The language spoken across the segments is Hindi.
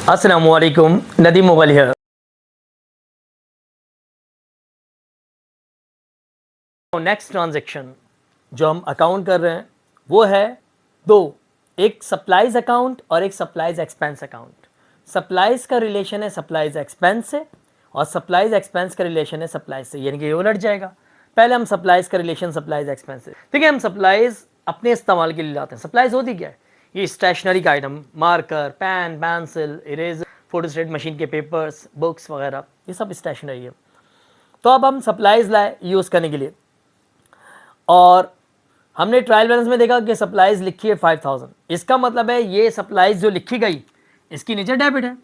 अस्सलामुअलैकुम, नदीम मुगल है। नेक्स्ट ट्रांजैक्शन जो हम अकाउंट कर रहे हैं वो है दो, एक सप्लाइज अकाउंट और एक सप्लाइज एक्सपेंस अकाउंट। सप्लाइज का रिलेशन है सप्लाइज एक्सपेंस से और सप्लाइज एक्सपेंस का रिलेशन है सप्लाइज से, यानी कि ये उलट जाएगा। पहले हम सप्लाइज का रिलेशन सप्लाइज एक्सपेंस से, ठीक है। हम सप्लाइज अपने इस्तेमाल के लिए लाते हैं। सप्लाइज होती क्या है? ये स्टेशनरी का item, marker, pen, pencil, eraser, photostat machine के पेपर्स, बुक्स वगैरह, ये सब स्टेशनरी है। तो अब हम सप्लाइज लाए यूज़ करने के लिए और हमने ट्रायल बैलेंस में देखा कि सप्लाइज लिखी है 5000। इसका मतलब है ये सप्लाइज जो लिखी गई इसकी नीचे डेबिट है,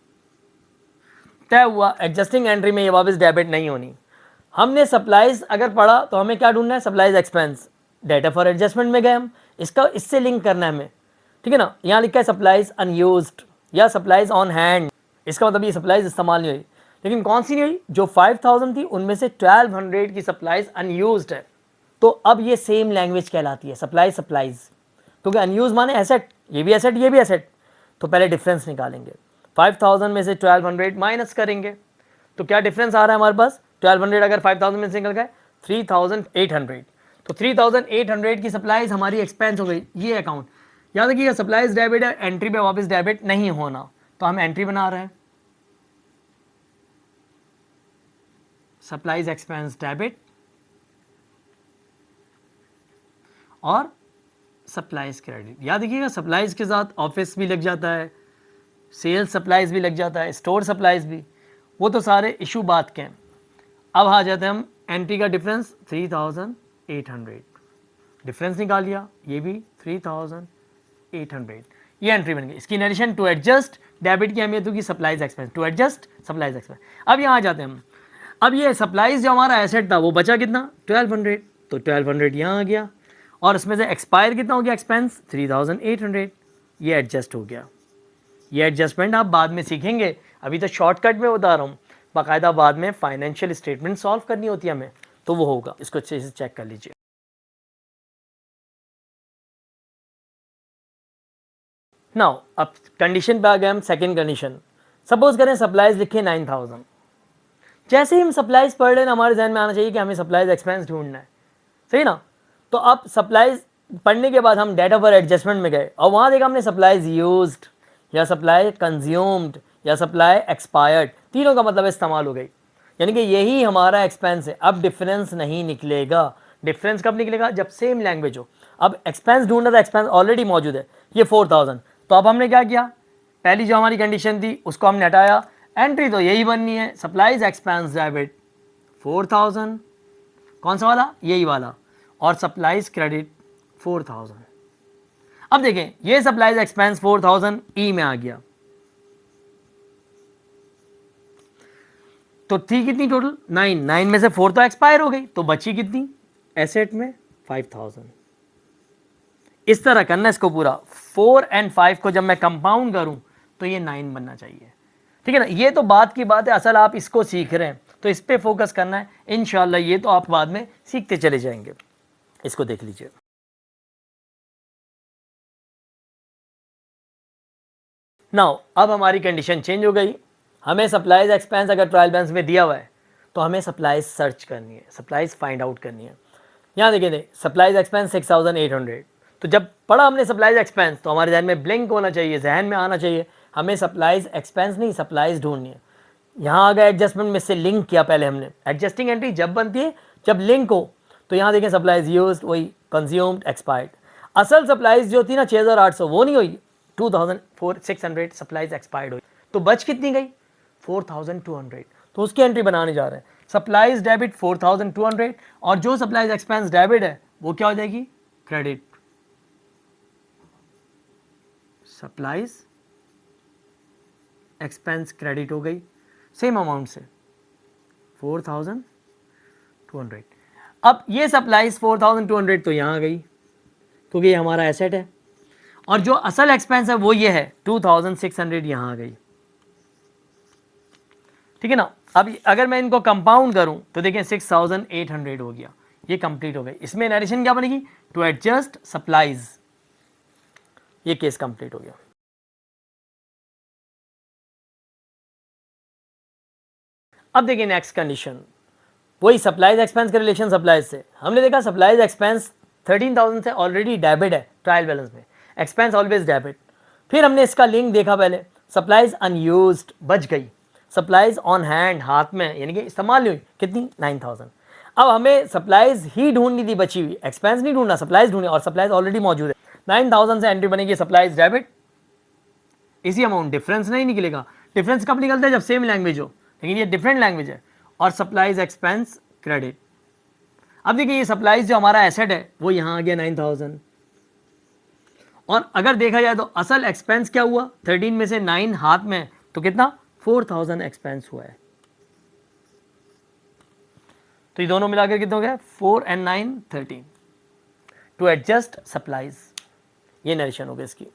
तय हुआ। एडजस्टिंग एंट्री में ये वापस डेबिट नहीं होनी। हमने सप्लाइज अगर पढ़ा तो हमें क्या ढूंढना है? Supplies expense. Data for adjustment में गए हम, इसका इससे लिंक करना है हमें, ठीक है ना। यहाँ लिखा है सप्लाइज अनयूज्ड या सप्लाइज ऑन हैंड, इसका मतलब ये सप्लाइज इस्तेमाल नहीं हुई। लेकिन कौन सी नहीं हुई? जो 5000 थी उनमें से 1200 की सप्लाइज अनयूज्ड है। तो अब ये सेम लैंग्वेज कहलाती है सप्लाई सप्लाइज, क्योंकि अनयूज माने एसेट, ये भी एसेट ये भी एसेट। तो पहले डिफरेंस निकालेंगे। 5000 में से 1200 माइनस करेंगे तो क्या डिफरेंस आ रहा है हमारे पास? 1200 अगर 5000 में से निकल गए 3800, तो 3800 की सप्लाईज हमारी एक्सपेंस हो गई। ये अकाउंट याद रखिएगा, सप्लाईज डेबिट है, एंट्री पे वापस डेबिट नहीं होना। तो हम एंट्री बना रहे हैं सप्लाईज एक्सपेंस डेबिट और सप्लाईज क्रेडिट। याद रखिएगा सप्लाईज के साथ ऑफिस भी लग जाता है, सेल्स सप्लाईज भी लग जाता है, स्टोर सप्लाईज भी, वो तो सारे इशू बात के हैं। अब आ जाते हैं हम एंट्री का डिफरेंस 3800, डिफरेंस निकाल लिया, ये भी 3800, ये एंट्री बन गई। इसकी नरेशन टू एडजस्ट डेबिट की अहमियत होगी supplies expense, to adjust supplies expense. अब यहाँ आ जाते हैं हम। अब ये सप्लाईज जो हमारा एसेट था वो बचा कितना? 1200, तो 1200 यहाँ आ गया और इसमें से एक्सपायर कितना हो गया एक्सपेंस? 3800, ये एडजस्ट हो गया। ये एडजस्टमेंट आप बाद में सीखेंगे, अभी तो शॉर्टकट में बता रहा हूँ। बाकायदा बाद में फाइनेंशियल स्टेटमेंट सॉल्व करनी होती है हमें, तो वो होगा। इसको अच्छे से चेक कर लीजिए। नाउ अब कंडीशन पे आ गए हम। सेकेंड कंडीशन, सपोज करें सप्लाईज लिखे 9000। जैसे ही हम सप्लाईज पढ़ रहे हैं हमारे जहन में आना चाहिए कि हमें सप्लाईज एक्सपेंस ढूंढना है, सही ना। तो अब सप्लाईज पढ़ने के बाद हम डेटा फॉर एडजस्टमेंट में गए और वहाँ देखा हमने सप्लाईज यूज्ड या सप्लाई कंज्यूम्ड या सप्लाई एक्सपायर्ड, तीनों का मतलब इस्तेमाल हो गई, यानी कि यही हमारा एक्सपेंस है। अब डिफरेंस नहीं निकलेगा। डिफरेंस कब निकलेगा? जब सेम लैंग्वेज हो। अब एक्सपेंस ढूंढना था, एक्सपेंस ऑलरेडी मौजूद है, ये 4000। तो अब हमने क्या किया? पहली जो हमारी कंडीशन थी उसको हमने हटाया, एंट्री तो यही बननी है सप्लाईज एक्सपेंस डेबिट 4000, कौन सा वाला? यही वाला, और सप्लाईज क्रेडिट 4000। अब देखें ये सप्लाईज एक्सपेंस 4000 ई में आ गया, तो थी कितनी टोटल? 9 में से 4 तो एक्सपायर हो गई, तो बची कितनी एसेट में? 5000। इस तरह करना इसको पूरा। 4 और 5 को जब मैं कंपाउंड करूं तो ये 9 बनना चाहिए, ठीक है ना। ये तो बात की बात है, असल आप इसको सीख रहे हैं तो इस पे फोकस करना है। इंशाल्लाह ये तो आप बाद में सीखते चले जाएंगे। इसको देख लीजिए। नाउ अब हमारी कंडीशन चेंज हो गई। हमें सप्लाईज एक्सपेंस अगर ट्रायल बैलेंस में दिया हुआ है तो हमें सप्लाईज सर्च करनी है, सप्लाईज फाइंड आउट करनी है। यहाँ देखिए सप्लाईज एक्सपेंस 6800। तो जब पढ़ा हमने सप्लाईज एक्सपेंस तो हमारे जहन में ब्लिंक होना चाहिए, जहन में आना चाहिए हमें सप्लाईज एक्सपेंस नहीं सप्लाईज ढूंढनी है। यहाँ आ गया एडजस्टमेंट में से लिंक किया पहले हमने। एडजस्टिंग एंट्री जब बनती है जब लिंक हो, तो यहाँ देखें सप्लाईज यूज्ड वही कंज्यूम्ड एक्सपायर्ड। असल सप्लाईज जो थी ना 6800 वो नहीं हुई, 2600 सप्लाईज एक्सपायर्ड हुई। तो बच कितनी गई? 4200। तो उसकी एंट्री बनाने जा रहे हैं। सप्लाईज डेबिट 4200 और जो सप्लाईज एक्सपेंस डेबिट है वो क्या हो जाएगी? क्रेडिट। सप्लाईज एक्सपेंस क्रेडिट हो गई सेम अमाउंट से 4200। अब ये सप्लाईज 4200 तो यहाँ आ गई क्योंकि ये हमारा एसेट है, और जो असल एक्सपेंस है वो ये है 2600, यहाँ आ गई, ठीक है ना। अब अगर मैं इनको कंपाउंड करूं तो देखें 6800 हो गया, ये कंप्लीट हो गई। इसमें नरेशन क्या बनेगी? टू एडजस्ट सप्लाईज, ये केस कंप्लीट हो गया। अब देखिए नेक्स्ट कंडीशन, वही सप्लाईज एक्सपेंस का रिलेशन सप्लाईज से। हमने देखा सप्लाईज एक्सपेंस 13,000 से ऑलरेडी डेबिट है ट्रायल बैलेंस में, एक्सपेंस ऑलवेज डेबिट। फिर हमने इसका लिंक देखा पहले, सप्लाईज अनयूज्ड बच गई, सप्लाईज ऑन हैंड हाथ में यानी कि इस्तेमाल नहीं हुई, कितनी 9,000। अब हमें सप्लाईज ही ढूंढनी थी बची हुई, एक्सपेंस नहीं ढूंढना, सप्लाईज ढूंढनी, और सप्लाईज ऑलरेडी मौजूद है। 9,000 से एंट्री बनेगी सप्लाईज डेबिट, इसी अमाउंट, डिफरेंस नहीं निकलेगा। डिफरेंस कब निकलता है? जब सेम लैंग्वेज हो, लेकिन ये डिफरेंट लैंग्वेज है। और सप्लाईज एक्सपेंस क्रेडिट। अब देखिए ये सप्लाईज जो हमारा एसेट है वो यहाँ आ गया 9,000, और अगर देखा जाए तो असल एक्सपेंस क्या हुआ, 13 में से 9 हाथ में, तो कितना 4,000 एक्सपेंस हुआ है। तो ये दोनों मिलाकर कितना हो गया, 4 and 9 13 टू एडजस्ट सप्लाईज। ये नरेशन हो गया इसकी।